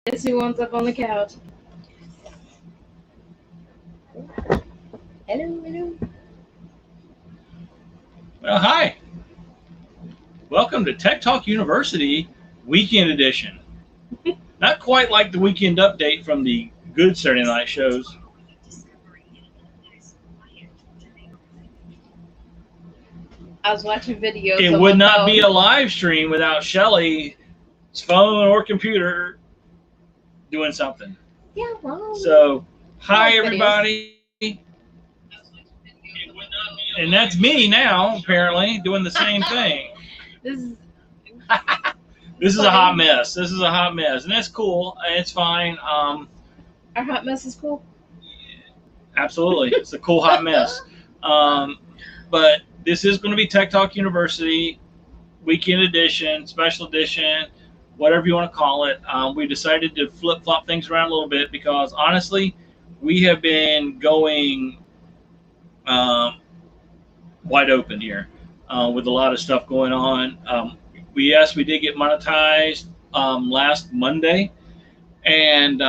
Guess who wants up on the couch? Hello, hello. Well, hi. Welcome to Tech Talk University Weekend Edition. Not quite like the weekend update from the good Saturday night shows. I was watching videos. It would not be a live stream without Shelly's phone or computer doing something. Yeah, well. So, hi everybody. And that's me now, apparently, doing the same thing. This is a hot mess. This is a hot mess. And that's cool. It's fine. Our hot mess is cool. Absolutely. It's a cool hot mess. But this is going to be Tech Talk University Weekend Edition, Special Edition, whatever you want to call it. We decided to flip-flop things around a little bit because, honestly, we have been going wide open here with a lot of stuff going on. We did get monetized last Monday. And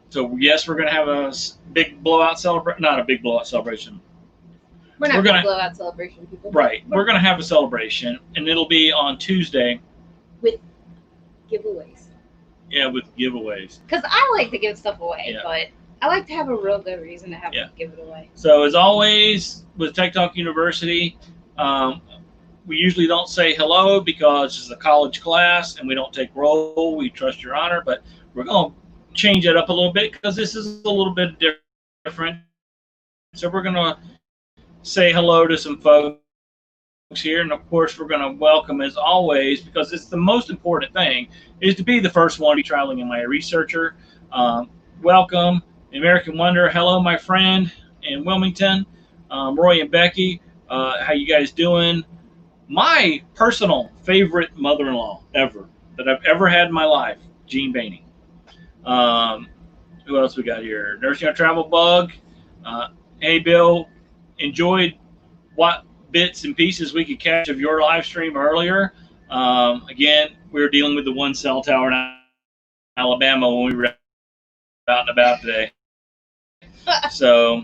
so, yes, we're going to have a big blowout celebration. Not a big blowout celebration. We're not going to blow out celebration, people. Right. We're going to have a celebration, and it'll be on Tuesday. With giveaways. Yeah, with giveaways. Because I like to give stuff away, yeah. But I like to have a real good reason to give it away. So, as always, with Tech Talk University, we usually don't say hello because it's a college class, and we don't take roll. We trust your honor, but we're going to change it up a little bit because this is a little bit different. So, we're going to say hello to some folks here, and of course we're going to welcome, as always, because it's the most important thing, is to be the first one to be traveling in my researcher. Welcome, American Wonder. Hello, my friend in Wilmington. Roy and Becky, how you guys doing? My personal favorite mother-in-law ever that I've ever had in my life, Jean Bainey. Who else we got here? Nursing on Travel Bug. Hey, Bill. Enjoyed what bits and pieces we could catch of your live stream earlier. Again, we were dealing with the one cell tower in Alabama when we were out and about today. So,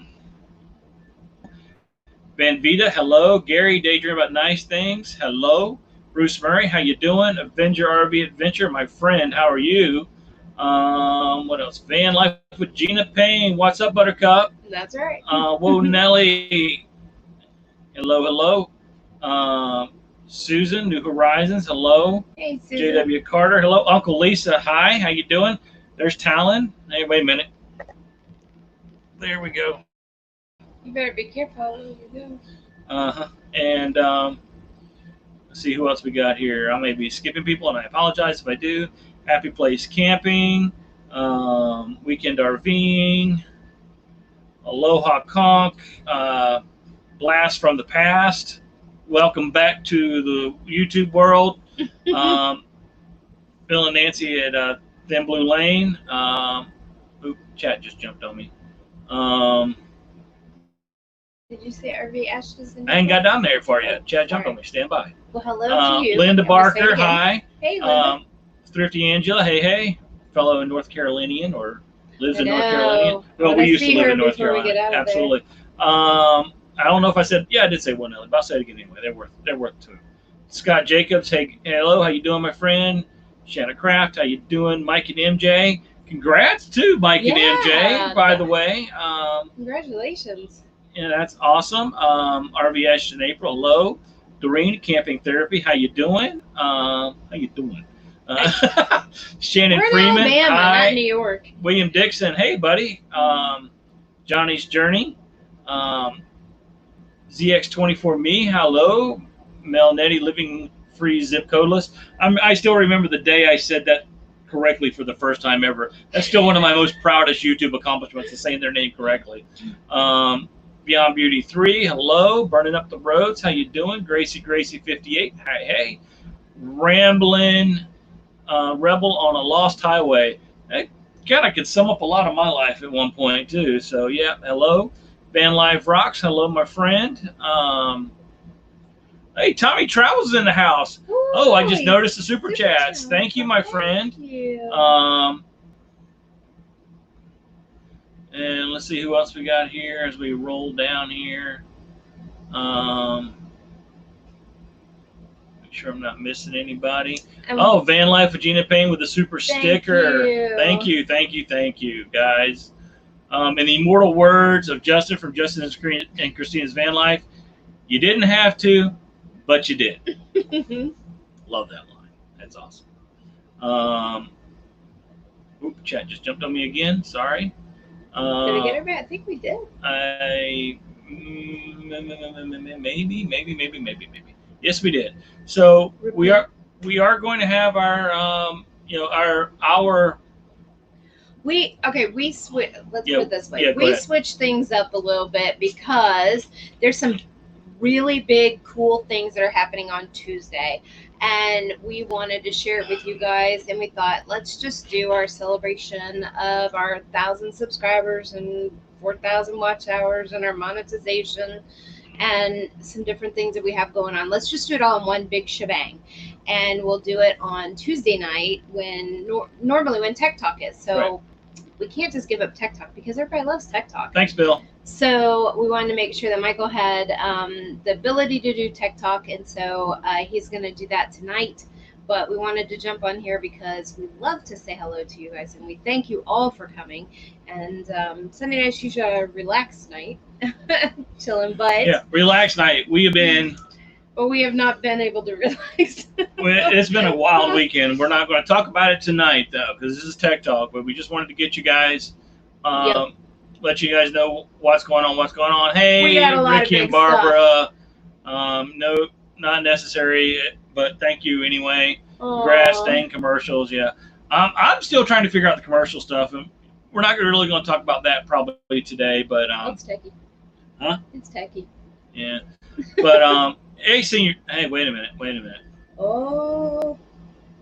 Van Vita, hello. Gary, Daydream about nice things. Hello. Bruce Murray, how you doing? Avenger RV Adventure, my friend, how are you? What else? Van Life with Gina Payne. What's up, Buttercup? That's right. Whoa, Nelly. Hello, hello. Susan, New Horizons. Hello. Hey, Susan. JW Carter. Hello. Uncle Lisa. Hi. How you doing? There's Talon. Hey, wait a minute. There we go. You better be careful what you do. And let's see who else we got here. I may be skipping people, and I apologize if I do. Happy Place Camping. Weekend RVing. Aloha Conch, Blast from the Past. Welcome back to the YouTube world. Bill and Nancy at Thin Blue Lane. Chat just jumped on me. Did you say RV Ashes? I ain't got down there for you. Chat jumped on me. Stand by. Well, hello to you. Linda Barker, hi. Hey, Linda. Thrifty Angela, hey. Fellow North Carolinian or lives in North Carolina. Well, we used to live in North Carolina. Absolutely. I don't know if I said, yeah, I did say one, Ellie, but I'll say it again anyway. They're worth two. Scott Jacobs, hey, hello, how you doing, my friend? Shanna Kraft, how you doing? Mike and MJ, congrats too, Mike and MJ, by the way. Congratulations. Yeah, that's awesome. RV Ash in April, hello. Doreen, Camping Therapy, how you doing? Shannon We're Freeman, in Alabama, hi. not New York. William Dixon, hey buddy. Johnny's Journey, ZX24Me, hello. Mel Nettie, Living Free Zip Codeless. I still remember the day I said that correctly for the first time ever. That's still one of my most proudest YouTube accomplishments, is saying their name correctly. Beyond Beauty 3, hello. Burning Up the Roads, how you doing? Gracie 58, hi, hey. Ramblin' Rebel on a Lost Highway. God, I could sum up a lot of my life at one point too. So yeah, hello. Van Life Rocks, hello, my friend. Hey, Tommy Travels in the house. Ooh, oh, I just noticed the super chats. Thank you, my friend. Thank you. Let's see who else we got here as we roll down here. Make sure I'm not missing anybody. Oh, Van Life with Gina Payne with the super sticker. Thank you, guys. In the immortal words of Justin from Justin and Christina's Van Life, you didn't have to, but you did. Love that line. That's awesome. Chat just jumped on me again. Sorry. Did we get her back? I think we did. Maybe. Yes, we did. So we are going to have our we switch. Let's put it this way. Yeah, we switched things up a little bit because there's some really big, cool things that are happening on Tuesday, and we wanted to share it with you guys. And we thought, let's just do our celebration of our 1,000 subscribers and 4,000 watch hours and our monetization and some different things that we have going on. Let's just do it all in one big shebang, and we'll do it on Tuesday night when normally when Tech Talk is. So we can't just give up Tech Talk because everybody loves Tech Talk. Thanks, Bill. So we wanted to make sure that Michael had the ability to do Tech Talk, and so he's going to do that tonight. But we wanted to jump on here because we love to say hello to you guys, and we thank you all for coming. And Sunday night's usually a relaxed night, chilling. But yeah, relaxed night. We have been. But we have not been able to relax. It's been a wild weekend. We're not going to talk about it tonight, though, because this is Tech Talk. But we just wanted to get you guys, let you guys know what's going on. Hey, Ricky and Barbara. No, not necessary, but thank you anyway. Grass stain commercials, yeah. I'm still trying to figure out the commercial stuff, and we're not really going to talk about that probably today. But it's techie. Huh? It's techie. Yeah, but hey, senior. Hey, wait a minute. Oh,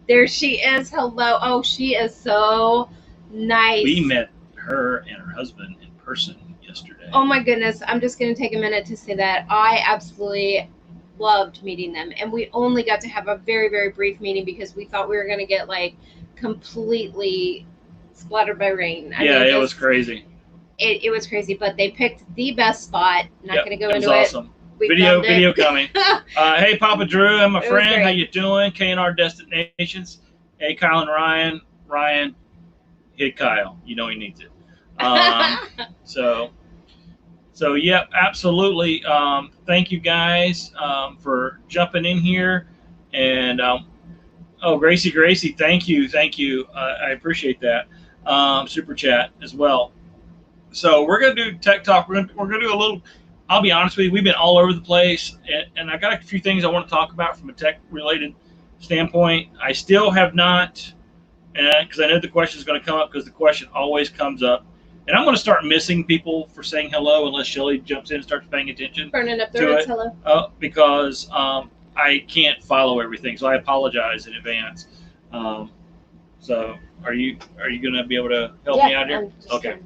there she is. Hello. Oh, she is so nice. We met her and her husband in person yesterday. Oh my goodness. I'm just going to take a minute to say that I absolutely loved meeting them. And we only got to have a very, very brief meeting because we thought we were going to get like completely splattered by rain. I mean, it was crazy. It was crazy, but they picked the best spot. Not going to go into it. Was awesome. Video coming. Hey, Papa Drew, I'm a friend. How you doing? K&R Destinations. Hey, Kyle and Ryan, hit Kyle. You know he needs it. So yep, absolutely. Thank you guys for jumping in here. And Gracie, thank you. I appreciate that. Super chat as well. So we're gonna do Tech Talk. We're gonna do a little. I'll be honest with you, we've been all over the place, and I got a few things I want to talk about from a tech-related standpoint. I still have not, because I know the question is going to come up, because the question always comes up. And I'm going to start missing people for saying hello unless Shelly jumps in and starts paying attention. Burning up the words, hello. Because I can't follow everything, so I apologize in advance. So are you going to be able to help me out here? Okay.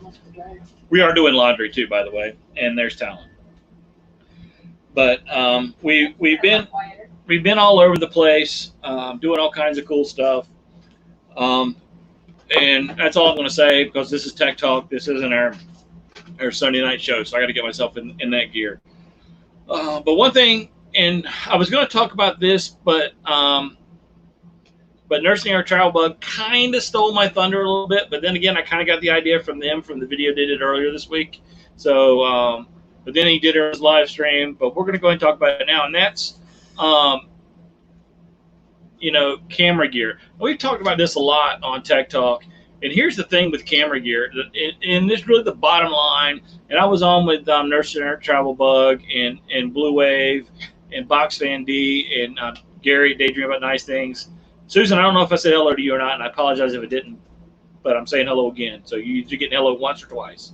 We are doing laundry too, by the way, and there's Talon. But we've been all over the place, doing all kinds of cool stuff. And that's all I'm going to say, because this is Tech Talk. This isn't our Sunday night show, so I got to get myself in that gear. But one thing, and I was going to talk about this, but Nursing Our Travel Bug kind of stole my thunder a little bit. But then again, I kind of got the idea from them from the video they did earlier this week. So, but then he did his live stream. But we're going to go ahead and talk about it now, and that's camera gear. We've talked about this a lot on Tech Talk, and here's the thing with camera gear, and this is really the bottom line. And I was on with Nursing Our Travel Bug and Blue Wave and Box Fan D and Gary Daydream About Nice Things. Susan, I don't know if I said hello to you or not, and I apologize if I didn't, but I'm saying hello again. So you're getting hello once or twice.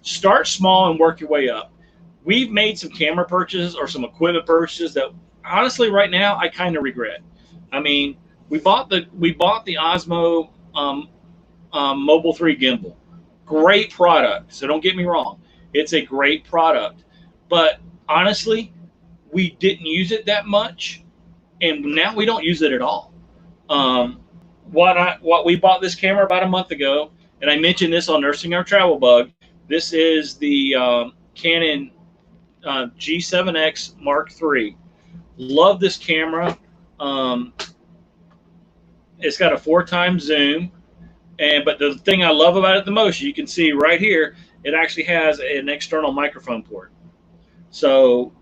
Start small and work your way up. We've made some camera purchases or some equipment purchases that honestly right now I kind of regret. I mean, we bought the Osmo Mobile 3 gimbal. Great product. So don't get me wrong. It's a great product. But honestly, we didn't use it that much, and now we don't use it at all. what we bought this camera about a month ago, and I mentioned this on Nursing Our Travel Bug. This is the Canon G7X Mark III. Love this camera. It's got a 4x zoom, but the thing I love about it the most, you can see right here, it actually has an external microphone port. So,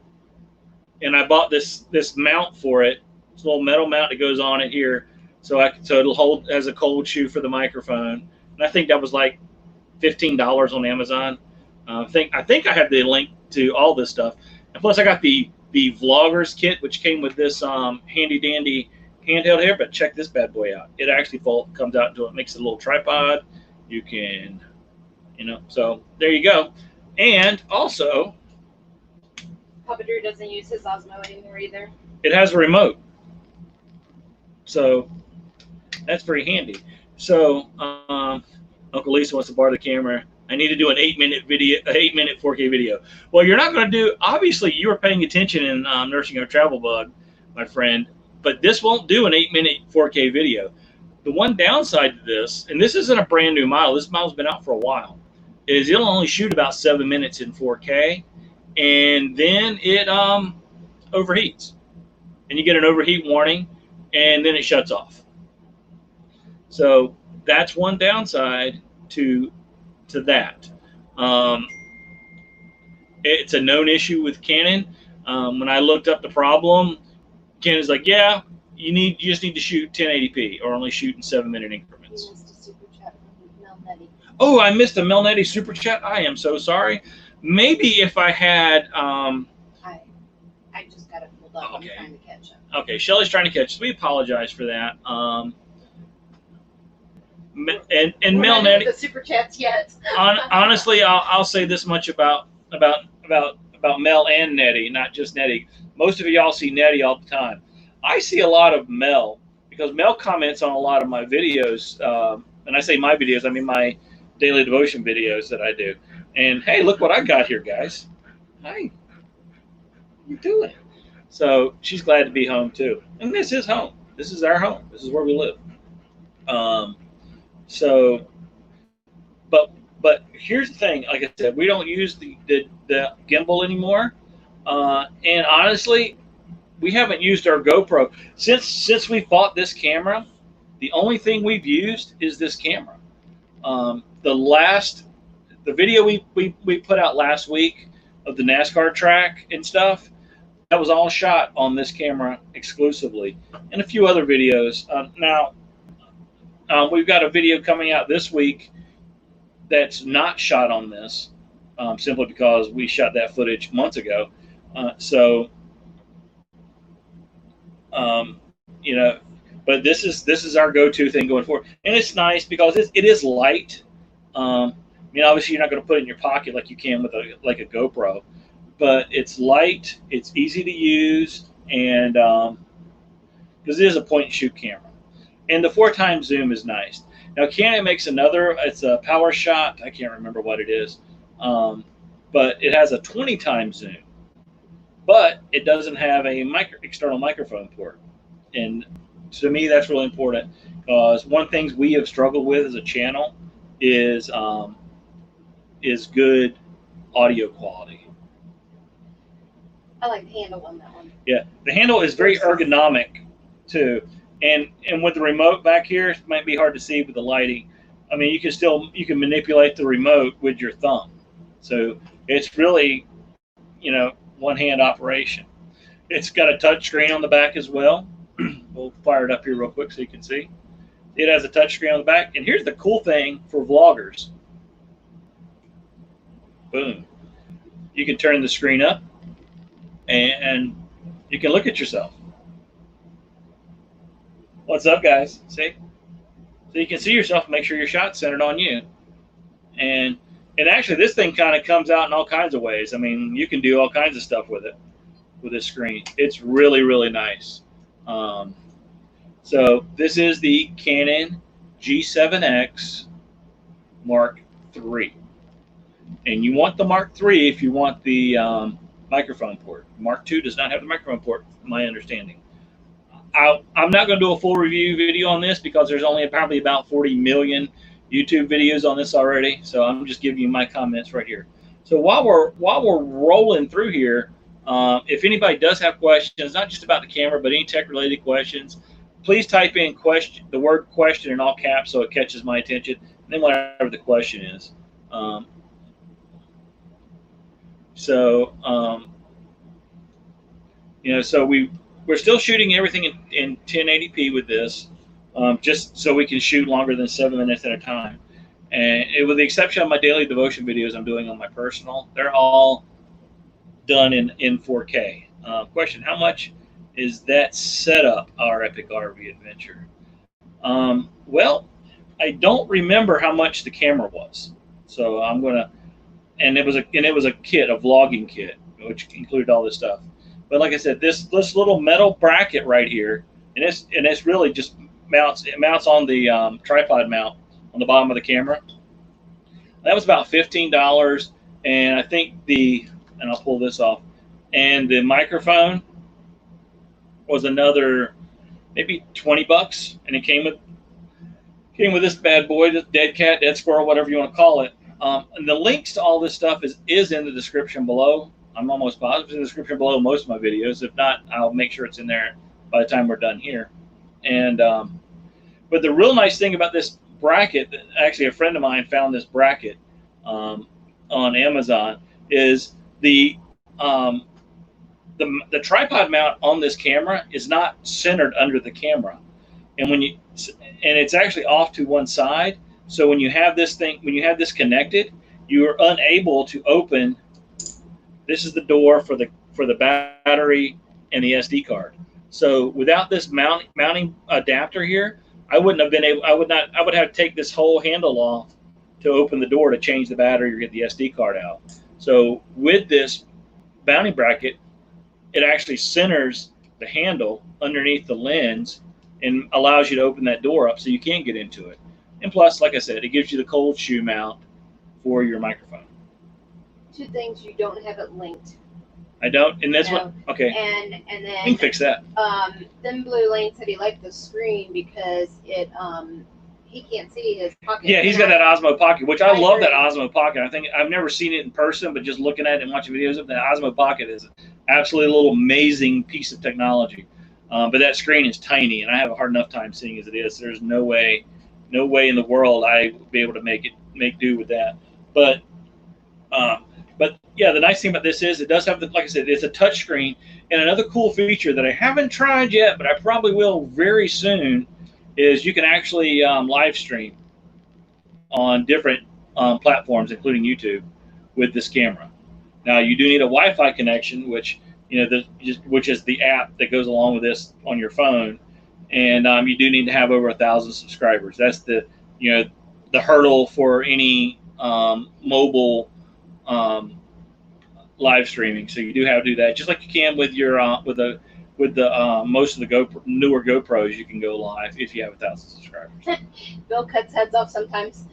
and I bought this mount for it. It's a little metal mount that goes on it here, so it'll hold as a cold shoe for the microphone. And I think that was like $15 on Amazon. I think I have the link to all this stuff, and plus I got the vloggers kit, which came with this handy dandy handheld here. But check this bad boy out. It actually comes out into it, makes it a little tripod. You can, so there you go. And also, Papa Drew doesn't use his Osmo anymore either. It has a remote, so that's pretty handy. So Uncle Lisa wants to borrow the camera. I need to do an 8-minute video, 8-minute 4K video. Well, you're not going to do. Obviously, you were paying attention in Nursing Our Travel Bug, my friend. But this won't do an 8-minute 4K video. The one downside to this, and this isn't a brand new model. This model's been out for a while. Is it'll only shoot about 7 minutes in 4K, and then it overheats, and you get an overheat warning, and then it shuts off. So that's one downside to that. It's a known issue with Canon. When I looked up the problem, Canon's like, yeah, you just need to shoot 1080p or only shoot in 7-minute increments. Oh, I missed a Melnetti super chat. I am so sorry. Maybe if I had I just got it pulled up. Okay. I'm trying to catch up. Okay, Shelly's trying to catch us. We apologize for that. And Melnetti, the super chats yet. honestly, I'll say this much about Mel and Nettie, not just Nettie. Most of y'all see Nettie all the time. I see a lot of Mel because Mel comments on a lot of my videos. And I say my videos, I mean my daily devotion videos that I do. And hey, look what I got here, guys. Hi. What you doing? So she's glad to be home too. And this is home. This is our home. This is where we live. But here's the thing. Like I said, we don't use the gimbal anymore. And honestly, we haven't used our GoPro since we bought this camera. The only thing we've used is this camera. The video we put out last week of the NASCAR track and stuff, that was all shot on this camera exclusively, and a few other videos. Now, we've got a video coming out this week that's not shot on this, simply because we shot that footage months ago. But this is our go-to thing going forward, and it's nice because it is light. I mean, obviously you're not going to put it in your pocket like you can with a GoPro, but it's light, it's easy to use, and because it is a point-and-shoot camera, and the 4x zoom is nice. Now Canon makes another. It's a Power Shot. I can't remember what it is, but it has a 20x zoom, but it doesn't have a external microphone port, and to me that's really important because one thing we have struggled with as a channel is good audio quality. I like the handle on that one. Yeah, the handle is very ergonomic too, and with the remote back here, it might be hard to see with the lighting. I mean, you can manipulate the remote with your thumb, so it's really, one-hand operation. It's got a touch screen on the back as well. We'll fire it up here real quick so you can see. It has a touch screen on the back, and here's the cool thing for vloggers. Boom. You can turn the screen up, and you can look at yourself. What's up, guys? See? So you can see yourself and make sure your shot's centered on you. And actually, this thing kind of comes out in all kinds of ways. I mean, you can do all kinds of stuff with it, with this screen. It's really, really nice. So this is the Canon G7X Mark III. And you want the Mark III if you want the microphone port. Mark II does not have the microphone port, from my understanding. I'm not going to do a full review video on this because there's only probably about 40 million YouTube videos on this already. So I'm just giving you my comments right here. So while we're rolling through here, if anybody does have questions, not just about the camera, but any tech-related questions, please type in the word question in all caps so it catches my attention, and then whatever the question is. So we're still shooting everything in 1080p with this, just so we can shoot longer than 7 minutes at a time. And with the exception of my daily devotion videos I'm doing on my personal, they're all done in 4K. Question: how much is that setup, our epic RV adventure? Well, I don't remember how much the camera was, so I'm gonna. And it was a kit, a vlogging kit, which included all this stuff. But like I said, this little metal bracket right here, and it's really just mounts on the tripod mount on the bottom of the camera. That was about $15, and I think and I'll pull this off, and the microphone was another maybe $20, and it came with this bad boy, this dead cat, dead squirrel, whatever you want to call it. And the links to all this stuff is in the description below. I'm almost positive it's in the description below most of my videos. If not, I'll make sure it's in there by the time we're done here. And but the real nice thing about this bracket, actually a friend of mine found this bracket on Amazon, is the tripod mount on this camera is not centered under the camera, and it's actually off to one side. So when you have this connected, you are unable to open. This is the door for the battery and the SD card. So without this mounting adapter here, I wouldn't have been able. I would have to take this whole handle off to open the door to change the battery or get the SD card out. So with this mounting bracket, it actually centers the handle underneath the lens and allows you to open that door up so you can get into it. And plus, like I said, it gives you the cold shoe mount for your microphone. Two things: you don't have it linked. I don't, and this one, okay. And then we can fix that. Then Blue Lane said he liked the screen because it he can't see his pocket. Yeah, he's got that Osmo Pocket, which I love that Osmo Pocket. I think I've never seen it in person, but just looking at it and watching videos of it, the Osmo Pocket is absolutely a little amazing piece of technology. But that screen is tiny, and I have a hard enough time seeing as it is. There's no way in the world I would be able to make do with that. But yeah, the nice thing about this is it does have like I said, it's a touch screen. And another cool feature that I haven't tried yet, but I probably will very soon, is you can actually live stream on different platforms, including YouTube, with this camera. Now you do need a Wi-Fi connection, which which is the app that goes along with this on your phone, and you do need to have over 1,000 subscribers. That's the hurdle for any mobile live streaming. So you do have to do that, just like you can with your with the most of the newer GoPros. You can go live if you have 1,000 subscribers. Bill cuts heads off sometimes.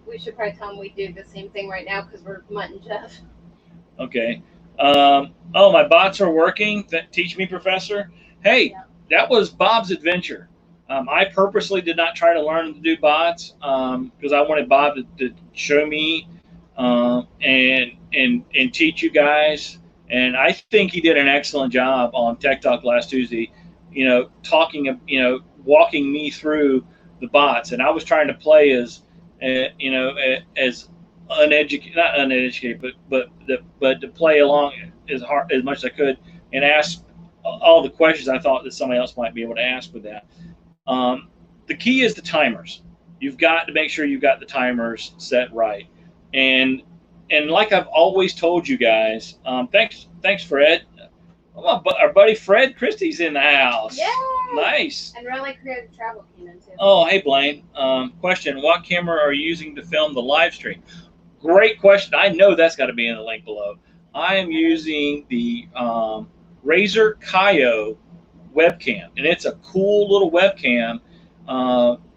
We should probably tell him we do the same thing right now because we're Mutt and Jeff. Okay. Oh, my bots are working. Teach me, Professor. Hey, yeah. That was Bob's adventure. I purposely did not try to learn to do bots because I wanted Bob to show me and teach you guys. And I think he did an excellent job on Tech Talk last Tuesday, walking me through the bots. And I was trying to play as uneducated, not uneducated, but to play along as much as I could and ask all the questions I thought that somebody else might be able to ask with that. The key is the timers. You've got to make sure you've got the timers set right. And like I've always told you guys, thanks Fred. Our buddy Fred Christie's in the house. Yeah. Nice. And Really Creative Travel came in too. Oh, hey Blaine. Question: what camera are you using to film the live stream? Great question. I know that's got to be in the link below. I am using the Razer Kaio webcam, and it's a cool little webcam.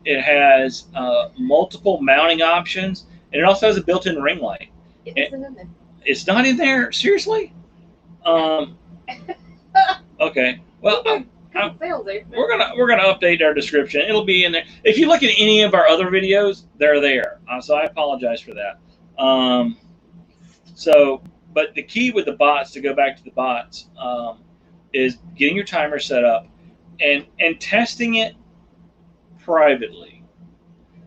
It has multiple mounting options, and it also has a built-in ring light. It isn't in there. It's not in there? Seriously? Okay. Well, We're gonna update our description. It'll be in there. If you look at any of our other videos, they're there. So I apologize for that. But the key with the bots, to go back to the bots, is getting your timer set up and testing it privately.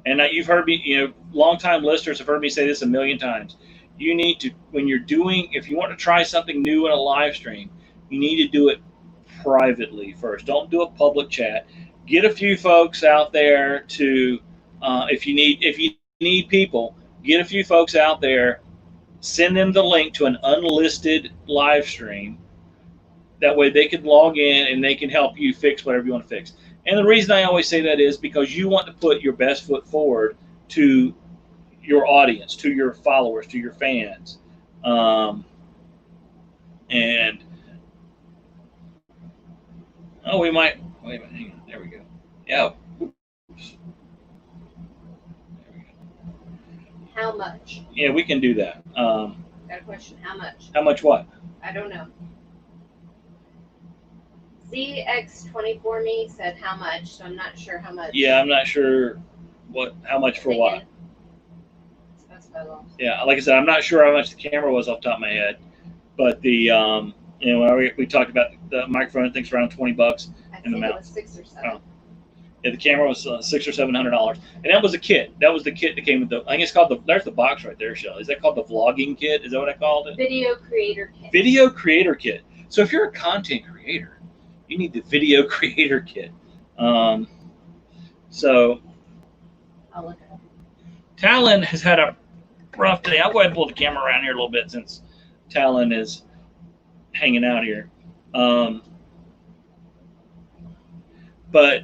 And you've heard me, longtime listeners have heard me say this a million times. You need to, if you want to try something new in a live stream, you need to do it privately first. Don't do a public chat. Get a few folks out there to, if you need people, get a few folks out there, send them the link to an unlisted live stream. That way they can log in and they can help you fix whatever you want to fix. And the reason I always say that is because you want to put your best foot forward to your audience, to your followers, to your fans. We might, wait a minute, hang on, there we go. Yeah. Oops. There we go. How much? Yeah, we can do that. Got a question, how much? How much what? I don't know. ZX24 me said how much, so I'm not sure how much. Yeah, I'm not sure how much for what. Yeah, like I said, I'm not sure how much the camera was off the top of my head, but the we talked about the microphone. I think it's around $20 in the mount. It was 6 or 7. Oh. Yeah, the camera was $600 or $700, and that was a kit. That was the kit that came with I think it's called there's the box right there, Shelley. Is that called the vlogging kit? Is that what I called it? Video creator kit. Video creator kit. So if you're a content creator, you need the video creator kit. So I'll look it up. Talon has had a rough day. I'll go ahead and pull the camera around here a little bit since Talon is hanging out here. But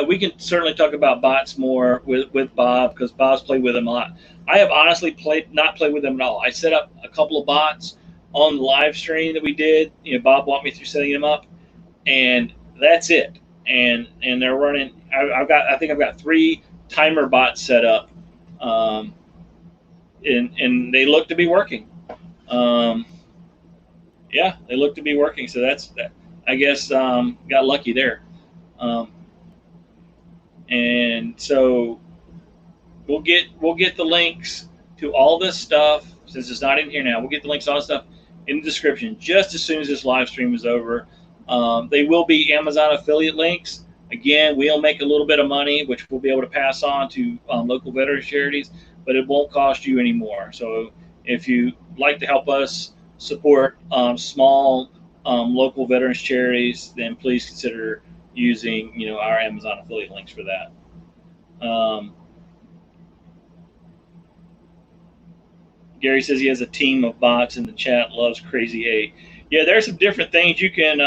we can certainly talk about bots more with Bob, because Bob's played with them a lot. I have honestly not played with them at all. I set up a couple of bots on the live stream that we did. Bob walked me through setting them up, and that's it. And they're running. I think I've got 3 timer bots set up, and they look to be working. Yeah, they look to be working. So that's that. I guess got lucky there. And so we'll get the links to all this stuff, since it's not in here now. We'll get the links to all this stuff in the description just as soon as this live stream is over. They will be Amazon affiliate links. Again, we'll make a little bit of money, which we'll be able to pass on to local veterans charities, but it won't cost you any more. So if you like to help us support small local veterans charities, then please consider using our Amazon affiliate links for that. Gary says he has a team of bots in the chat. Loves Crazy 8. Yeah, there's some different things you can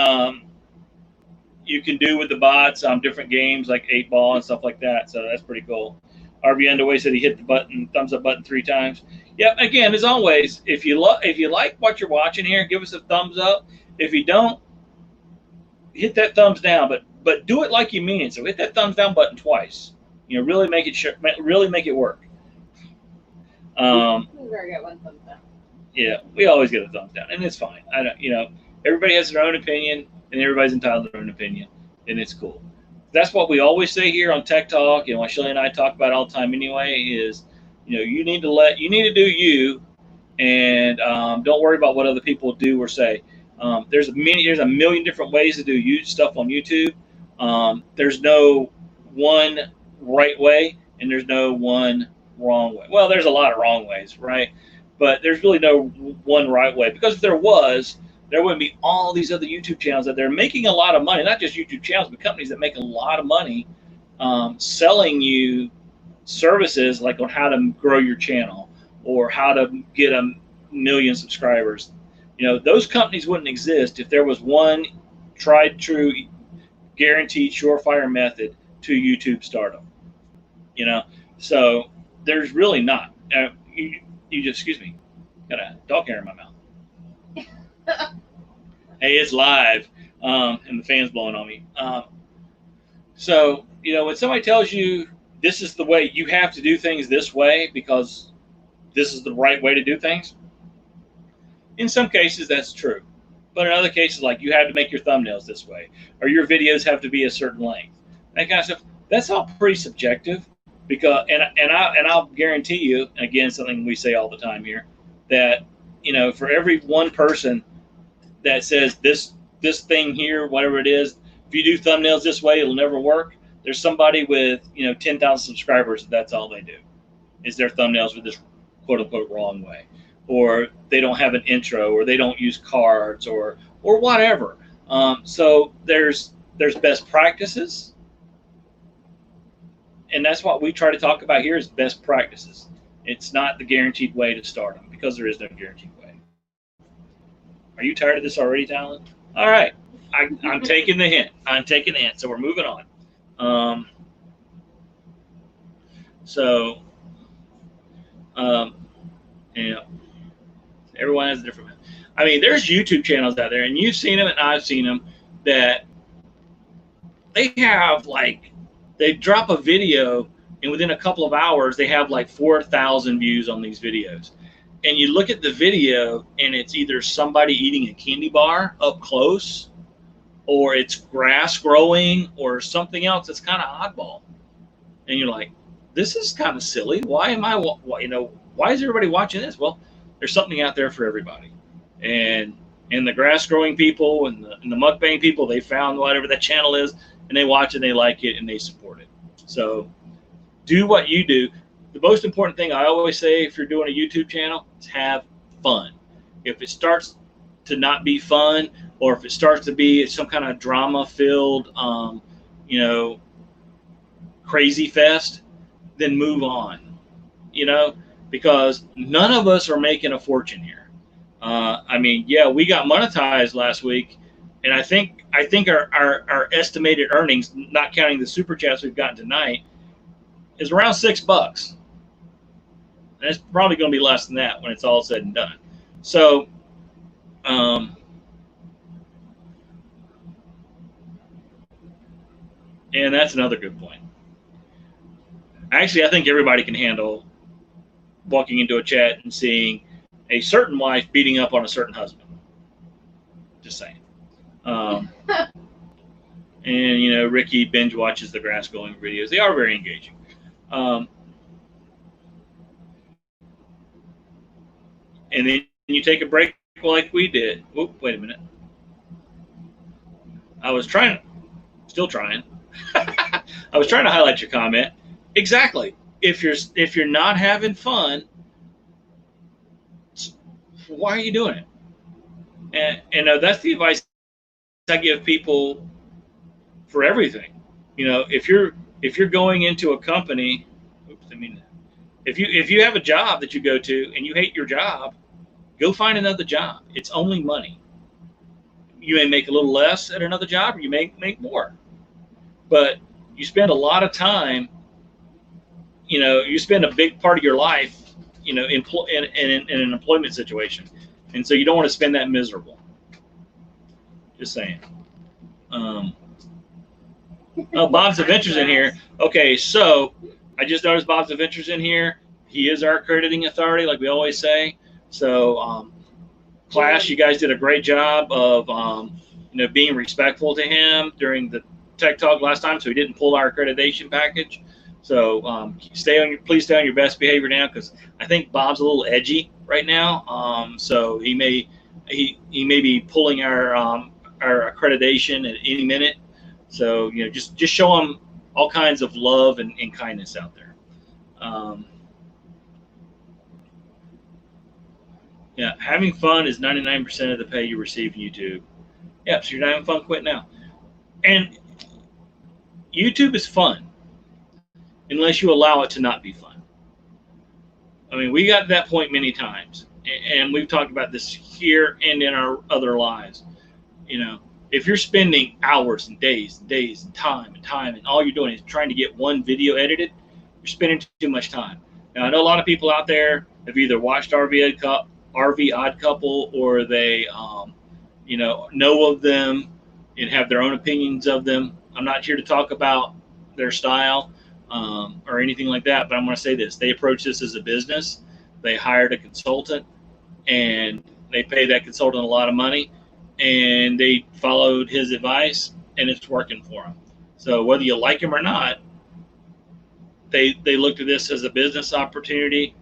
do with the bots on different games like 8-ball and stuff like that. So that's pretty cool. RV Underway said he hit the thumbs up button 3 times. Yeah, again, as always, if you like what you're watching here, give us a thumbs up. If you don't, hit that thumbs down. But do it like you mean it. So hit that thumbs down button twice. Really make it work. We already got 1 thumbs down. Yeah, we always get a thumbs down, and it's fine. I don't, everybody has their own opinion, and everybody's entitled to their own opinion, and it's cool. That's what we always say here on Tech Talk, and what Shelly and I talk about all the time anyway. Is you need to do you, and don't worry about what other people do or say. There's a million different ways to do stuff on YouTube. There's no one right way, and there's no one wrong way. Well, there's a lot of wrong ways, right? But there's really no one right way, because if there was, there wouldn't be all these other YouTube channels that they're making a lot of money. Not just YouTube channels, but companies that make a lot of money selling you services like on how to grow your channel or how to get 1 million subscribers. Those companies wouldn't exist if there was one tried, true, guaranteed, surefire method to YouTube stardom. So there's really not. You just, excuse me, got a dog hair in my mouth. Hey, it's live, and the fan's blowing on me. So when somebody tells you this is the way, you have to do things this way because this is the right way to do things, in some cases that's true. But in other cases, like you have to make your thumbnails this way, or your videos have to be a certain length, that kind of stuff. That's all pretty subjective, because and I'll guarantee you, again, something we say all the time here, that for every one person that says this thing here, whatever it is, if you do thumbnails this way, it'll never work. There's somebody with 10,000 subscribers. That's all they do, is their thumbnails with this quote unquote wrong way, or they don't have an intro, or they don't use cards, or whatever. So there's best practices, and that's what we try to talk about here, is best practices. It's not the guaranteed way to start them, because there is no guaranteed way. Are you tired of this already, Talon? All right, I'm taking the hint. I'm taking the hint. So we're moving on. Everyone has a different. I mean, there's YouTube channels out there, and you've seen them, and I've seen them, that they have they drop a video, and within a couple of hours, they have 4,000 views on these videos. And you look at the video, and it's either somebody eating a candy bar up close, or it's grass growing, or something else that's kind of oddball. And you're like, this is kind of silly. Why is everybody watching this? Well, there's something out there for everybody. And the grass growing people and the mukbang people, they found whatever that channel is, and they watch it, and they like it, and they support it. So do what you do. The most important thing I always say, if you're doing a YouTube channel, is have fun. If it starts to not be fun, or if it starts to be some kind of drama-filled, crazy fest, then move on. Because none of us are making a fortune here. We got monetized last week, and I think our estimated earnings, not counting the super chats we've gotten tonight, is around $6. And it's probably going to be less than that when it's all said and done. So, and that's another good point. Actually, I think everybody can handle walking into a chat and seeing a certain wife beating up on a certain husband. Just saying. And Ricky binge watches the grass growing videos. They are very engaging. And then you take a break like we did. Whoop, wait a minute. I was still trying. I was trying to highlight your comment. Exactly. If you're not having fun, why are you doing it? And that's the advice I give people for everything. If you're going into a company, if you have a job that you go to and you hate your job, go find another job. It's only money. You may make a little less at another job, or you may make more. But you spend a lot of time, you spend a big part of your life, in an employment situation. And so you don't want to spend that miserable. Just saying. Oh, Bob's Adventures in here. Okay, so I just noticed Bob's Adventures in here. He is our accrediting authority, like we always say. So, class, you guys did a great job of, being respectful to him during the tech talk last time, so he didn't pull our accreditation package. So, please stay on your best behavior now, because I think Bob's a little edgy right now. So he may be pulling our accreditation at any minute. So just show him all kinds of love and kindness out there. Yeah, having fun is 99% of the pay you receive in YouTube. Yeah, so you're not having fun, quit now. And YouTube is fun unless you allow it to not be fun. I mean, we got to that point many times, and we've talked about this here and in our other lives. If you're spending hours and days and time, and all you're doing is trying to get one video edited, you're spending too much time. Now, I know a lot of people out there have either watched RV Odd Couple, or they, know of them and have their own opinions of them. I'm not here to talk about their style or anything like that, but I'm going to say this. They approach this as a business. They hired a consultant, and they pay that consultant a lot of money, and they followed his advice, and it's working for them. So whether you like him or not, they looked at this as a business opportunity,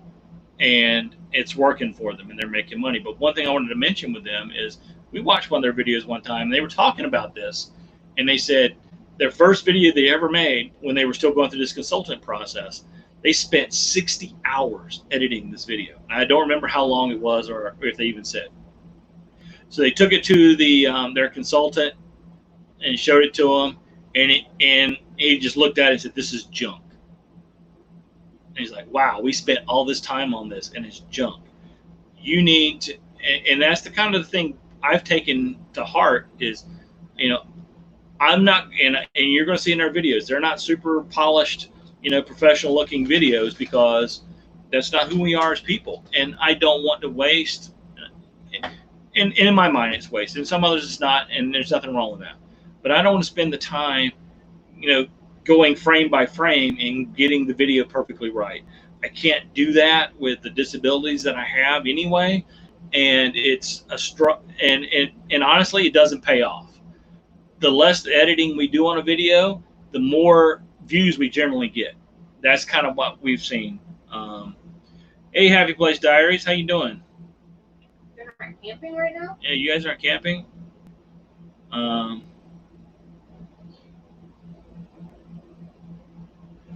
and it's working for them, and they're making money. But one thing I wanted to mention with them is we watched one of their videos one time, and they were talking about this, and they said their first video they ever made when they were still going through this consultant process, they spent 60 hours editing this video. I don't remember how long it was or if they even said. So they took it to their consultant and showed it to him, and he just looked at it and said, "This is junk." And he's like, "Wow, we spent all this time on this, and it's junk." You need to, and that's the kind of thing I've taken to heart is, I'm not, and you're going to see in our videos, they're not super polished, professional looking videos, because that's not who we are as people. And I don't want to waste, and in my mind it's wasted. In some others it's not, and there's nothing wrong with that. But I don't want to spend the time, going frame by frame and getting the video perfectly right. I can't do that with the disabilities that I have anyway, and it's a and honestly, it doesn't pay off. The less editing we do on a video, the more views we generally get. That's kind of what we've seen. Hey, Happy Place Diaries, how you doing? They're not camping right now? Yeah, you guys aren't camping?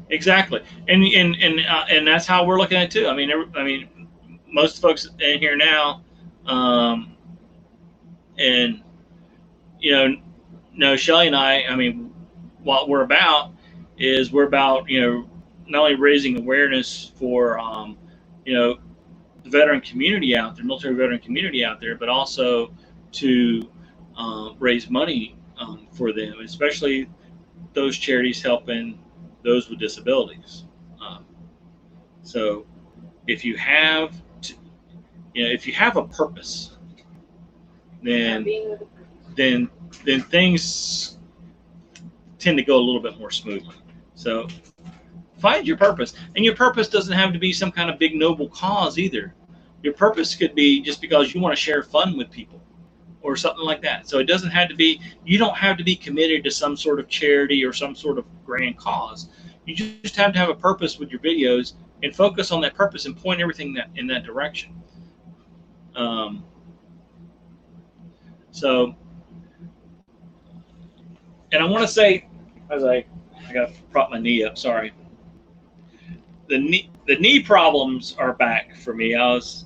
Exactly, and that's how we're looking at it too. I mean, most folks in here now, and no, Shelly and I mean, what we're about is not only raising awareness for the veteran community out there, military veteran community out there, but also to raise money for them, especially those charities helping those with disabilities. So if you have a purpose, then things tend to go a little bit more smoothly. So find your purpose, and your purpose doesn't have to be some kind of big noble cause either. Your purpose could be just because you want to share fun with people or something like that. So it doesn't have to be, you don't have to be committed to some sort of charity or some sort of grand cause. You just have to have a purpose with your videos and focus on that purpose and point everything in that direction. So, and I want to say, as I got to prop my knee up, sorry. The knee problems are back for me. I was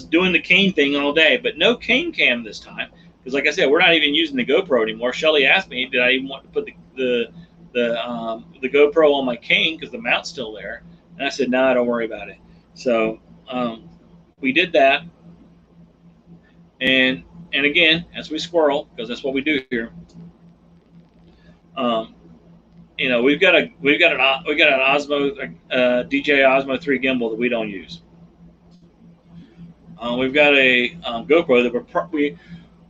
doing the cane thing all day, but no cane cam this time, because like I said, we're not even using the GoPro anymore. Shelly asked me, did I even want to put the GoPro on my cane because the mount's still there, and I said, no, don't worry about it. So we did that, and again, as we squirrel, because that's what we do here. We've got an Osmo DJI Osmo 3 gimbal that we don't use. We've got a GoPro that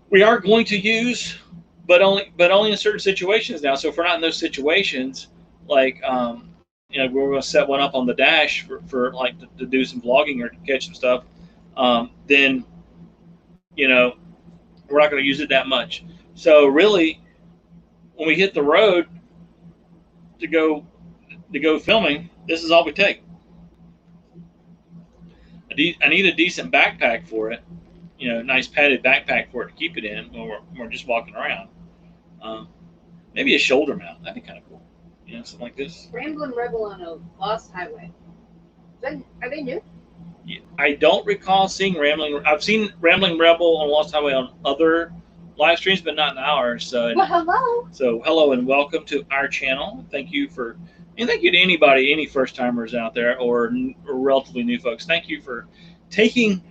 we are going to use, but only in certain situations now. So if we're not in those situations, like we're going to set one up on the dash for like to do some vlogging or to catch some stuff, then we're not going to use it that much. So really, when we hit the road to go filming, this is all we take. I need a decent backpack for it, nice padded backpack for it to keep it in when we're just walking around. Maybe a shoulder mount, that'd be kind of cool, something like this. Rambling Rebel on a lost highway. Are they new? Yeah, I don't recall seeing I've seen Rambling Rebel on Lost Highway on other live streams, but not in ours. So, well, hello. So hello and welcome to our channel. Thank you to anybody, any first timers out there or relatively new folks. Thank you for taking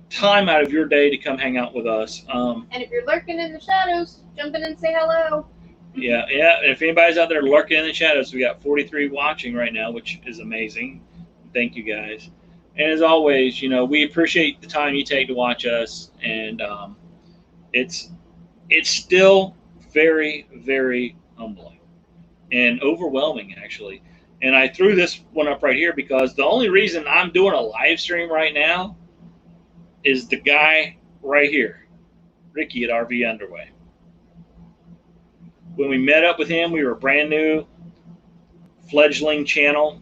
time out of your day to come hang out with us. And if you're lurking in the shadows, jump in and say hello. Yeah. And if anybody's out there lurking in the shadows, we got 43 watching right now, which is amazing. Thank you guys. And as always, we appreciate the time you take to watch us, and it's still very, very humbling and overwhelming, actually. And I threw this one up right here because the only reason I'm doing a live stream right now is the guy right here. Ricky at RV Underway. When we met up with him, we were a brand new fledgling channel,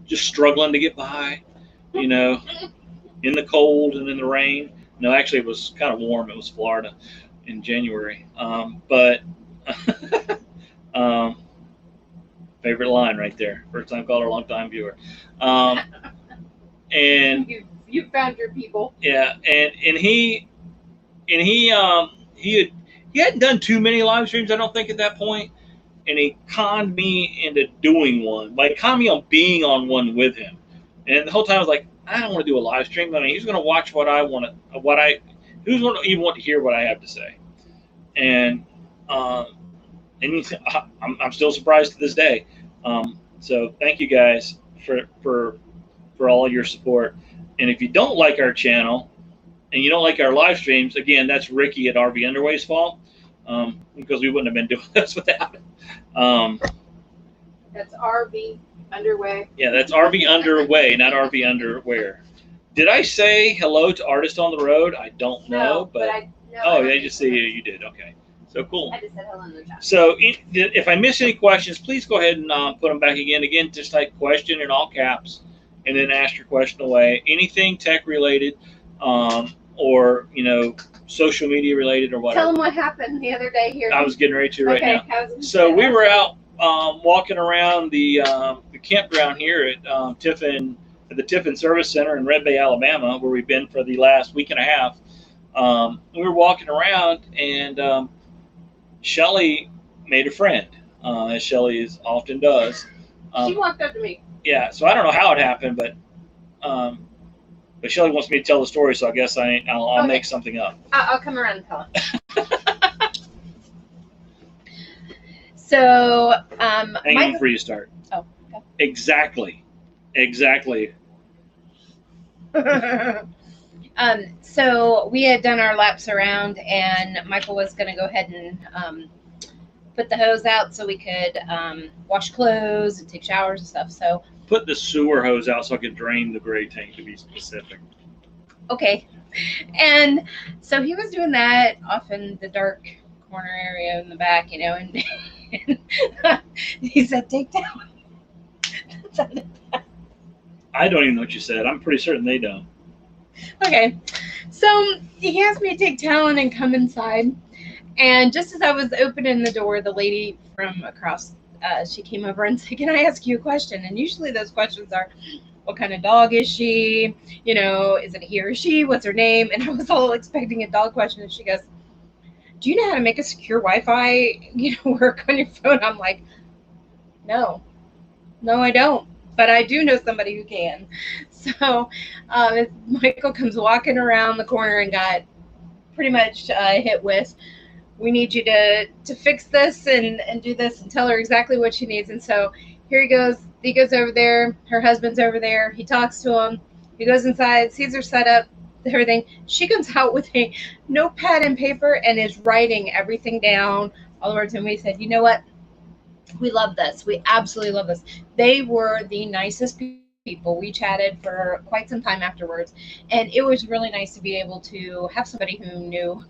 just struggling to get by, you know, in the cold and in the rain. No, actually, it was kind of warm. It was Florida in January. But favorite line right there. First time caller, long time viewer. And you found your people. yeah, and he hadn't done too many live streams, I don't think, at that point. And he conned me into doing one. Like, conned me on being on one with him. And the whole time I was like, I don't want to do a live stream. I mean, he's going to watch what I want to, who's going to even want to hear what I have to say? And I'm still surprised to this day. So thank you guys for all your support. And if you don't like our channel and you don't like our live streams, again, that's Ricky at RV Underway's fault, because we wouldn't have been doing this without it. That's RV Underway. Yeah, that's RV Underway, not RV Underwear. Did I say hello to Artist on the Road? I don't know, but I just see you did. Okay, so cool. I just said hello in the chat. So if I miss any questions, please go ahead and put them back again. Again, just type question in all caps, and then ask your question away. Anything tech related, or social media related or whatever. Tell them what happened the other day here. I was getting ready to right now. So we were out walking around the campground here at the Tiffin Service Center in Red Bay, Alabama, where we've been for the last week and a half. We were walking around, and Shelly made a friend, as Shelly often does. She walked up to me. Yeah, so I don't know how it happened, but Shelly wants me to tell the story, so I guess I'll make something up. I'll come around and tell it. So, hang on before you start. Oh, okay. Exactly. So we had done our laps around, and Michael was going to go ahead and put the hose out so we could wash clothes and take showers and stuff. So put the sewer hose out so I could drain the gray tank, to be specific. Okay. And so he was doing that off in the dark corner area in the back, and he said, take down. I don't even know what you said. I'm pretty certain they don't. Okay. So he asked me to take Talon and come inside. And just as I was opening the door, the lady from across, she came over and said, can I ask you a question? And usually those questions are, what kind of dog is she? Is it a he or she? What's her name? And I was all expecting a dog question. And she goes, do you know how to make a secure Wi-Fi, work on your phone? I'm like, no, I don't. But I do know somebody who can. So Michael comes walking around the corner and got pretty much hit with, we need you to fix this and do this and tell her exactly what she needs. And so here he goes. He goes over there. Her husband's over there. He talks to him. He goes inside, sees her set up, everything. She comes out with a notepad and paper and is writing everything down, all the words. And we said, you know what? We love this. We absolutely love this. They were the nicest people. We chatted for quite some time afterwards, and it was really nice to be able to have somebody who knew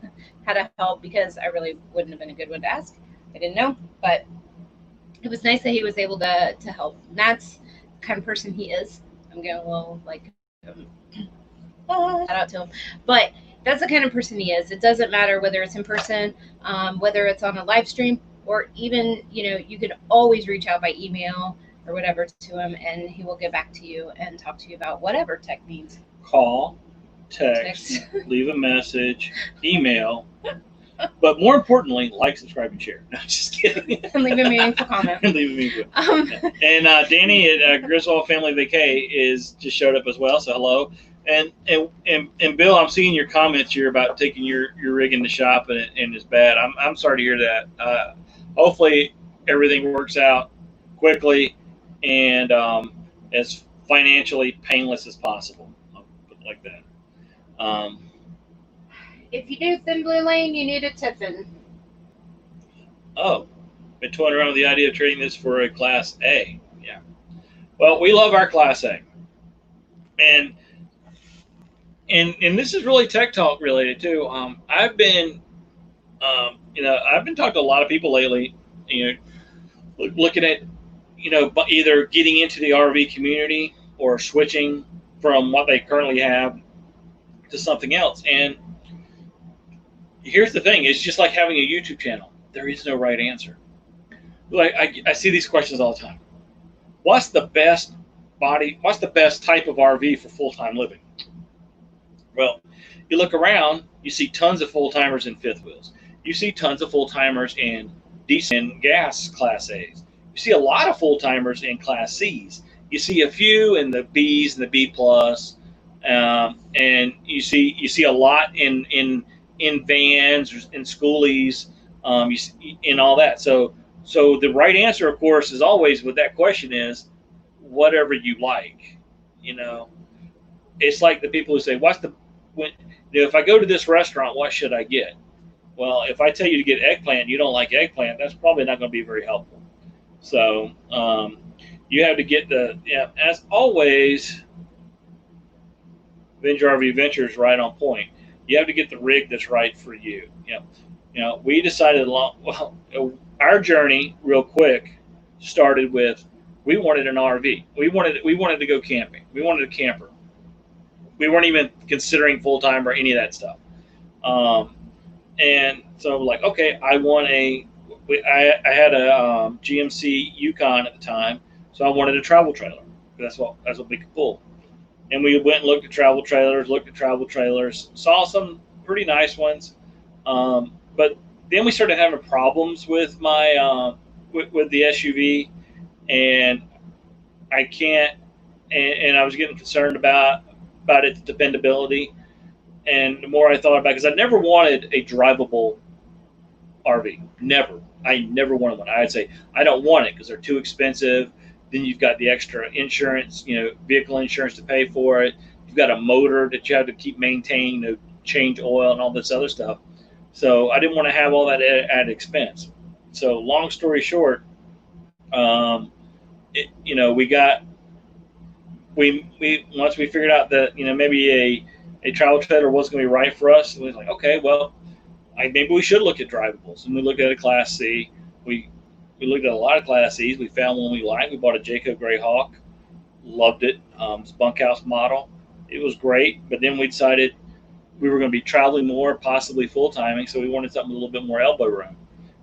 how to help, because I really wouldn't have been a good one to ask. I didn't know, but it was nice that he was able to help. And that's the kind of person he is. I'm getting a little shout out to him, but that's the kind of person he is. It doesn't matter whether it's in person, whether it's on a live stream, or even, you can always reach out by email or whatever to him, and he will get back to you and talk to you about whatever tech needs. Call, text, leave a message, email, but more importantly, like, subscribe, and share. No, just kidding. And leave a meaningful comment. And Danny at Griswold Family Vacay just showed up as well, so hello. And Bill, I'm seeing your comments here about taking your rig in the shop and it's bad. I'm sorry to hear that. Hopefully everything works out quickly and as financially painless as possible. I'll put it like that. If you do Thin Blue Lane, you need a Tiffin. Oh, been toying around with the idea of trading this for a Class A. Yeah. Well, we love our Class A. And and this is really tech talk related too. I've been I've been talking to a lot of people lately, looking at, either getting into the RV community or switching from what they currently have to something else. And here's the thing: it's just like having a YouTube channel. There is no right answer. Like I see these questions all the time. What's the best What's the best type of RV for full-time living? Well, you look around, you see tons of full-timers in fifth wheels. You see tons of full-timers in diesel and gas Class A's. You see a lot of full-timers in Class C's. You see a few in the B's and the B plus, and you see a lot in vans and schoolies, in all that. So the right answer, of course, is always with that question is whatever you like. It's like the people who say, if I go to this restaurant, what should I get? Well, if I tell you to get eggplant and you don't like eggplant, that's probably not going to be very helpful. So you have to get as always, Avenger RV Adventure is right on point. You have to get the rig that's right for you. We decided our journey real quick started with, we wanted an RV. We wanted to go camping. We wanted a camper. We weren't even considering full-time or any of that stuff. And so like, okay, I had a GMC Yukon at the time, so I wanted a travel trailer. That's what we could pull. And we went and looked at travel trailers, saw some pretty nice ones. But then we started having problems with my with the SUV, and I was getting concerned about its dependability. And the more I thought about it, because I never wanted a drivable RV. I never wanted one. I'd say I don't want it because they're too expensive. Then you've got the extra insurance, vehicle insurance to pay for it. You've got a motor that you have to keep maintaining, to change oil and all this other stuff. So I didn't want to have all that added expense. So long story short, we once we figured out that maybe a travel trailer wasn't going to be right for us, we was like, okay, well, maybe we should look at drivables. And we looked at a Class C. We looked at a lot of Class C's. We found one we liked. We bought a Jayco Greyhawk. Loved it. It's a bunkhouse model. It was great. But then we decided we were going to be traveling more, possibly full-timing, so we wanted something with a little bit more elbow room.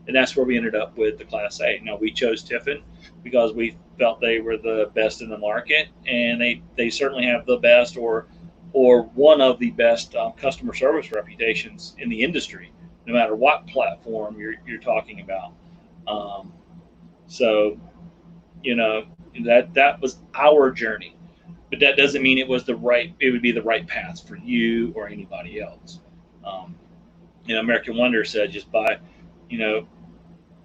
And that's where we ended up with the Class A. Now, we chose Tiffin because we felt they were the best in the market, and they certainly have the best or one of the best customer service reputations in the industry, no matter what platform you're talking about. So, that was our journey, but that doesn't mean it would be the right path for you or anybody else. American Wonder said, just buy,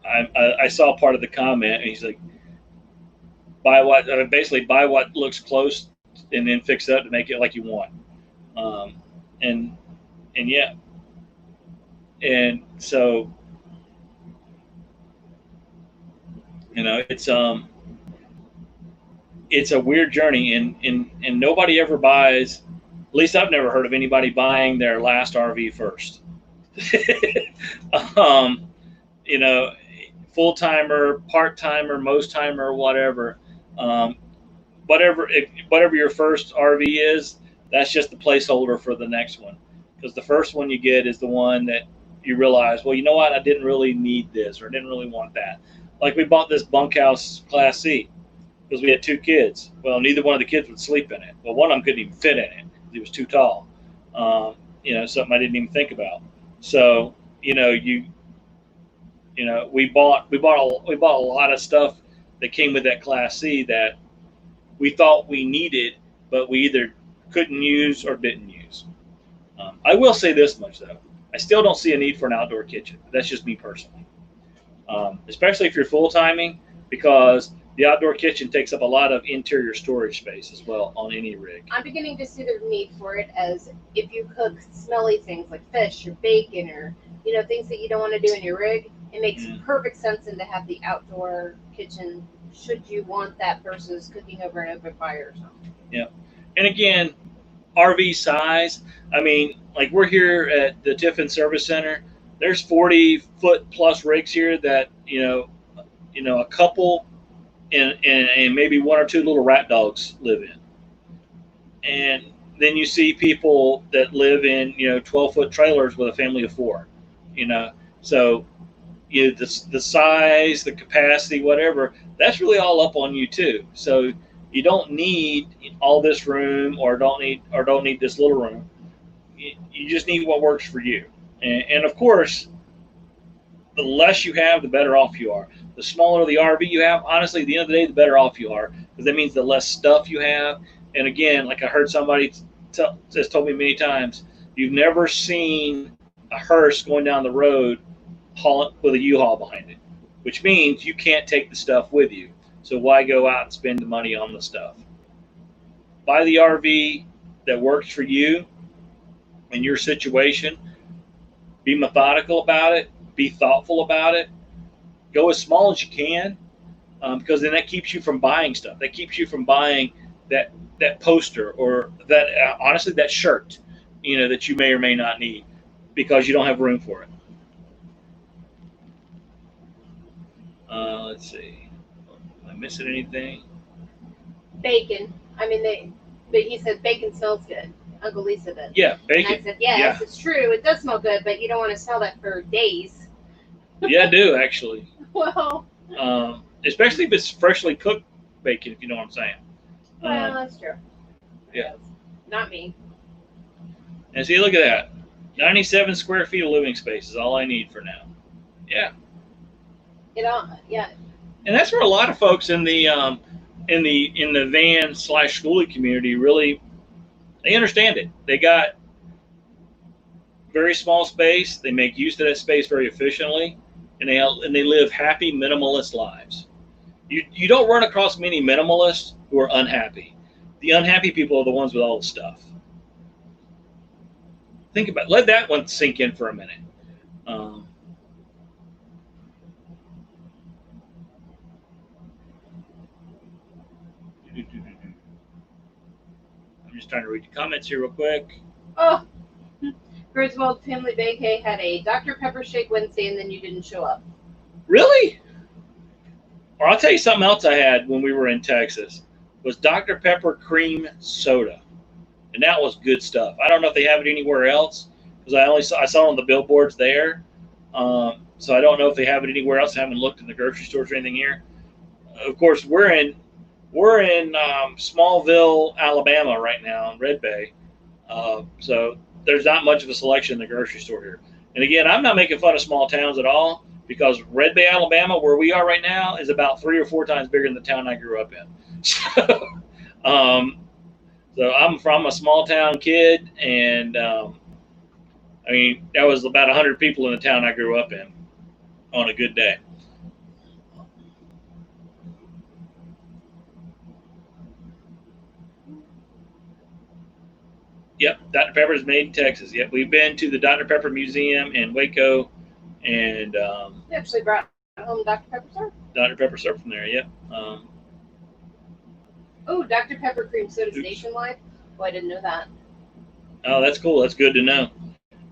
I saw part of the comment, and he's like, buy what looks close and then fix it up to make it like you want. And yeah. And so, it's a weird journey, and nobody ever buys, at least I've never heard of anybody buying their last RV first. Full timer, part timer, most timer, whatever. Whatever your first RV is, that's just the placeholder for the next one. Because the first one you get is the one that you realize, well, you know what, I didn't really need this, or I didn't really want that. Like we bought this bunkhouse Class C because we had 2 kids. Well, neither one of the kids would sleep in it. Well, one of them couldn't even fit in it because he was too tall. Something I didn't even think about. So, we bought a lot of stuff that came with that Class C that we thought we needed, but we either couldn't use or didn't use. I will say this much though: I still don't see a need for an outdoor kitchen. That's just me personally, especially if you're full timing, because the outdoor kitchen takes up a lot of interior storage space as well on any rig. I'm beginning to see the need for it, as if you cook smelly things like fish or bacon or things that you don't want to do in your rig, it makes perfect sense to have the outdoor kitchen should you want that versus cooking over an open fire or something. Yeah, and again, RV size, I mean, like we're here at the Tiffin Service Center. There's 40-foot plus rigs here that a couple and maybe one or two little rat dogs live in. And then you see people that live in 12-foot trailers with a family of four. You know, so the size, the capacity, whatever, that's really all up on you too. So you don't need all this room, or don't need this little room. You just need what works for you. And of course, the less you have, the better off you are. The smaller the RV you have, honestly, at the end of the day, the better off you are, because that means the less stuff you have. And again, like I heard somebody has told me many times, you've never seen a hearse going down the road with a U-Haul behind it, which means you can't take the stuff with you. So why go out and spend the money on the stuff? Buy the RV that works for you and your situation. Be methodical about it. Be thoughtful about it. Go as small as you can, because then that keeps you from buying stuff. That keeps you from buying that poster, or that honestly, that shirt, that you may or may not need, because you don't have room for it. Let's see. Am I missing anything? Bacon. I mean, but he said bacon smells good. Uncle Lisa did. Yeah, bacon. And I said, yes, it's true. It does smell good, but you don't want to smell that for days. Yeah, I do, actually. Well. Especially if it's freshly cooked bacon, if you know what I'm saying. Well, that's true. Yeah. Not me. And see, look at that. 97 square feet of living space is all I need for now. Yeah. Yeah. And that's where a lot of folks in the van / schoolie community really, they understand it. They got very small space. They make use of that space very efficiently, and they live happy minimalist lives. You don't run across many minimalists who are unhappy. The unhappy people are the ones with all the stuff. Let that one sink in for a minute. I'm just trying to read the comments here real quick. Oh, Griswold Family Bake had a Dr. Pepper shake Wednesday, and then you didn't show up. Really? Or I'll tell you something else I had when we were in Texas was Dr. Pepper cream soda, and that was good stuff. I don't know if they have it anywhere else, because I saw it on the billboards there. So I don't know if they have it anywhere else. I haven't looked in the grocery stores or anything here. Of course, we're in Smallville, Alabama right now, in Red Bay. So there's not much of a selection in the grocery store here. And again, I'm not making fun of small towns at all, because Red Bay, Alabama, where we are right now, is about 3 or 4 times bigger than the town I grew up in. So I'm a small town kid, and I mean, that was about 100 people in the town I grew up in on a good day. Yep, Dr. Pepper's made in Texas. Yep, we've been to the Dr. Pepper Museum in Waco, and you actually brought home Dr. Pepper syrup? Dr. Pepper syrup from there, yep. Oh, Dr. Pepper cream soda's nationwide? Oh, I didn't know that. Oh, that's cool. That's good to know.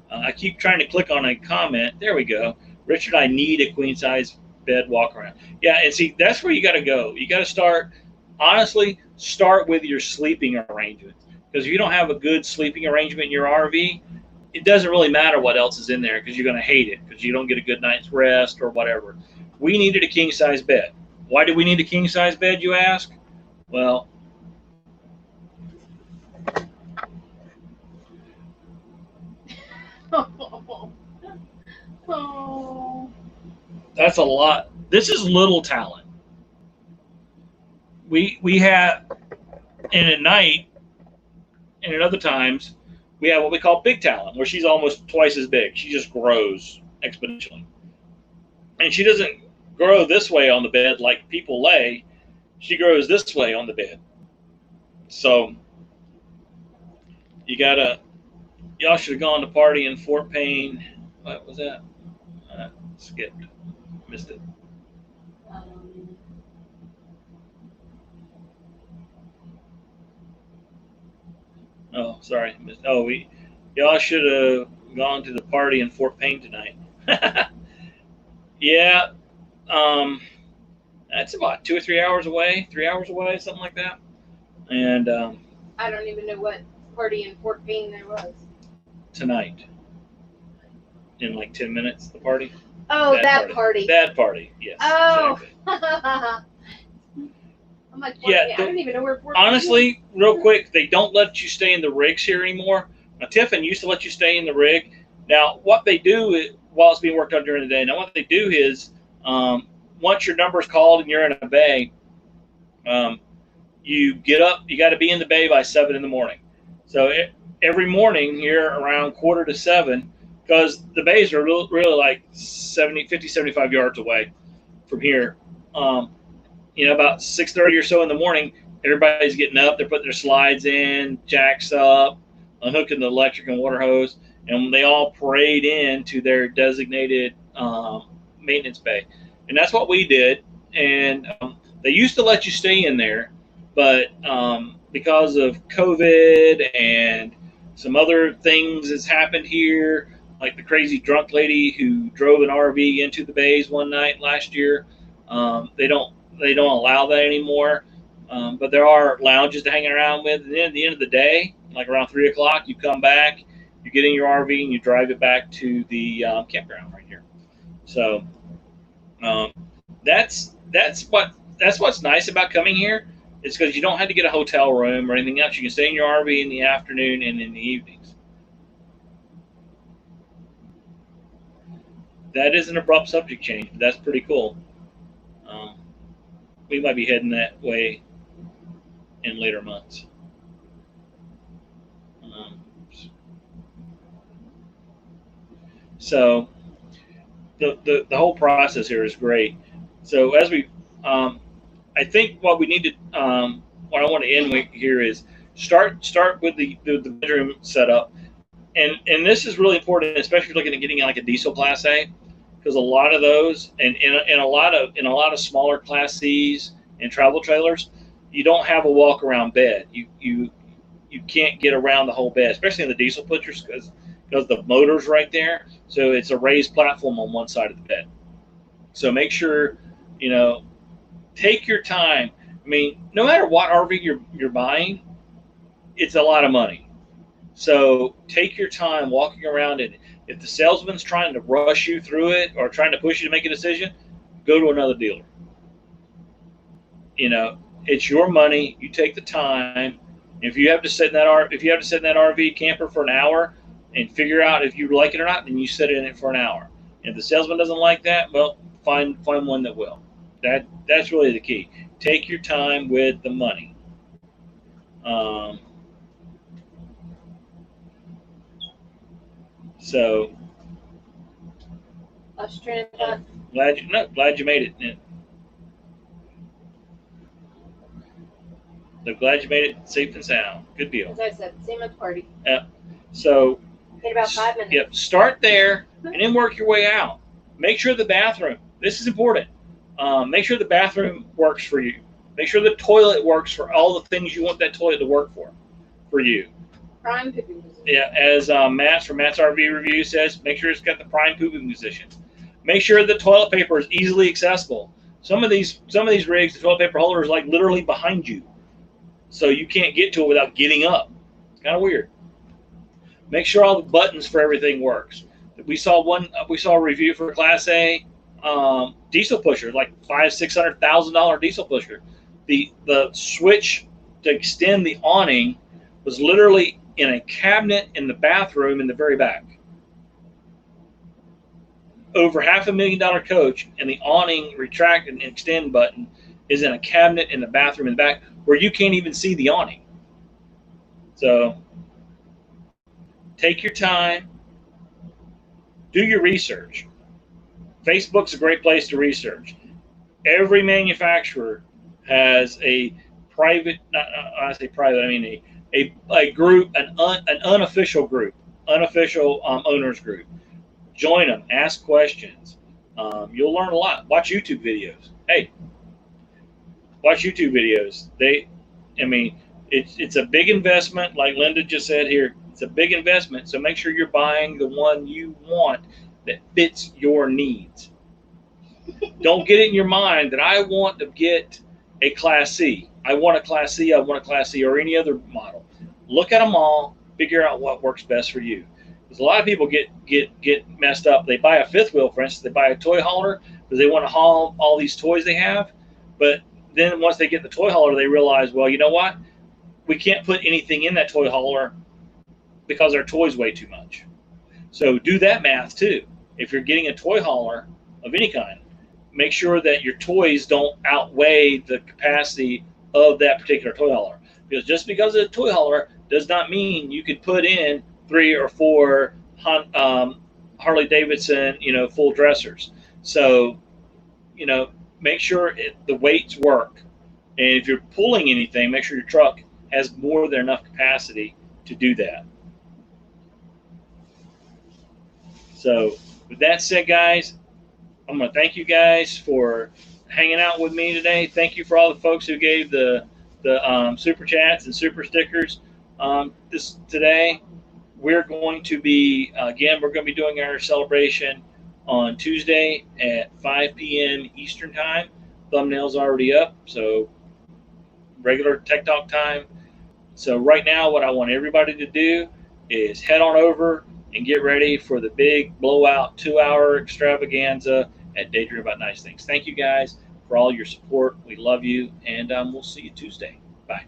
I keep trying to click on a comment. There we go. Richard, I need a queen size bed walk around. Yeah, and see, that's where you got to go. You got to start with your sleeping arrangement. Because if you don't have a good sleeping arrangement in your RV, it doesn't really matter what else is in there, because you're going to hate it because you don't get a good night's rest or whatever. We needed a king size bed. Why do we need a king size bed, you ask? Well, that's a lot. This is little talent. We have, and at night, and at other times, we have what we call big talent, where she's almost twice as big. She just grows exponentially. And she doesn't grow this way on the bed like people lay. She grows this way on the bed. So y'all should have gone to party in Fort Payne. What was that? Skipped. Missed it. Oh, sorry. Oh, y'all should have gone to the party in Fort Payne tonight. Yeah, that's about 2 or 3 hours away, 3 hours away, something like that. And I don't even know what party in Fort Payne there was. tonight, in like 10 minutes, the party. Oh, that party. That party, yes. Oh. Exactly. I'm like, Yeah, I don't even know where Fort Payne is. honestly, real quick, they don't let you stay in the rigs here anymore. Now, Tiffin used to let you stay in the rig. Now, what they do while it's being worked on during the day, now what they do is once your number is called and you're in a bay, you get up. You got to be in the bay by 7 in the morning. So every morning here around 6:45, because the bays are really like 50, 75 yards away from here. About 6:30 or so in the morning, everybody's getting up. They're putting their slides in, jacks up, unhooking the electric and water hose, and they all parade into their designated maintenance bay. And that's what we did. And they used to let you stay in there, but because of COVID and some other things that's happened here, like the crazy drunk lady who drove an RV into the bays one night last year, they don't allow that anymore. But there are lounges to hang around with. And then at the end of the day, like around 3 o'clock, you come back, you get in your RV, and you drive it back to the campground right here. So that's what's nice about coming here. It's because you don't have to get a hotel room or anything else. You can stay in your RV in the afternoon and in the evenings. That is an abrupt subject change, but that's pretty cool. We might be heading that way in later months. So the whole process here is great. So as we, I think what we need to, what I want to end with here is start with the bedroom setup, and this is really important, especially if you're looking at getting like a diesel Class A, because a lot of those, and in a lot of smaller Class C's and travel trailers, you don't have a walk around bed. You can't get around the whole bed, especially in the diesel pushers, because the motor's right there. So it's a raised platform on one side of the bed. So make sure, take your time. I mean, no matter what RV you're buying, it's a lot of money. So take your time walking around it. If the salesman's trying to rush you through it or trying to push you to make a decision, go to another dealer. It's your money. You take the time. If you have to sit in that RV camper for an hour and figure out if you like it or not, then you sit in it for an hour. And if the salesman doesn't like that, well, find one that will. That's really the key. Take your time with the money. So Lost train of thought. Glad you made it. So glad you made it safe and sound. Good deal. As I said, same at the party. Yeah. So in about 5 minutes. Yep. Start there and then work your way out. Make sure the bathroom. This is important. Make sure the bathroom works for you. Make sure the toilet works for all the things you want that toilet to work for you. Prime pooping position. Yeah, as Matt from Matt's RV Review says, make sure it's got the prime pooping position. Make sure the toilet paper is easily accessible. Some of these rigs, the toilet paper holder is like literally behind you, so you can't get to it without getting up. It's kind of weird. Make sure all the buttons for everything works. We saw a review for a Class A diesel pusher, like $500,000-$600,000 diesel pusher. The switch to extend the awning was literally in a cabinet in the bathroom in the very back. Over $500,000 coach, and the awning retract and extend button is in a cabinet in the bathroom in the back where you can't even see the awning. So take your time, do your research. Facebook's a great place to research. Every manufacturer has a private, I say private, I mean a group, an unofficial group, unofficial owners group. Join them, ask questions. You'll learn a lot. Watch YouTube videos. Hey, watch YouTube videos. It's a big investment, like Linda just said here. It's a big investment, so make sure you're buying the one you want that fits your needs. Don't get it in your mind that I want to get a Class C. I want a Class C. I want a Class C or any other model. Look at them all. Figure out what works best for you. Because a lot of people get messed up. They buy a fifth wheel, for instance. They buy a toy hauler because they want to haul all these toys they have. But then once they get the toy hauler, they realize, well, you know what? We can't put anything in that toy hauler because our toys weigh too much. So do that math too. If you're getting a toy hauler of any kind, make sure that your toys don't outweigh the capacity of that particular toy hauler. Because just because it's a toy hauler does not mean you could put in 3 or 4 Harley Davidson, full dressers. So, make sure the weights work. And if you're pulling anything, make sure your truck has more than enough capacity to do that. So with that said, guys, I'm going to thank you guys for hanging out with me today. Thank you for all the folks who gave the super chats and super stickers today. We're going to be, again, we're going to be doing our celebration on Tuesday at 5 p.m. Eastern Time. Thumbnail's already up, so regular Tech Talk time. So right now, what I want everybody to do is head on over and get ready for the big blowout 2-hour extravaganza at Daydream About Nice Things. Thank you guys for all your support. We love you, and we'll see you Tuesday. Bye.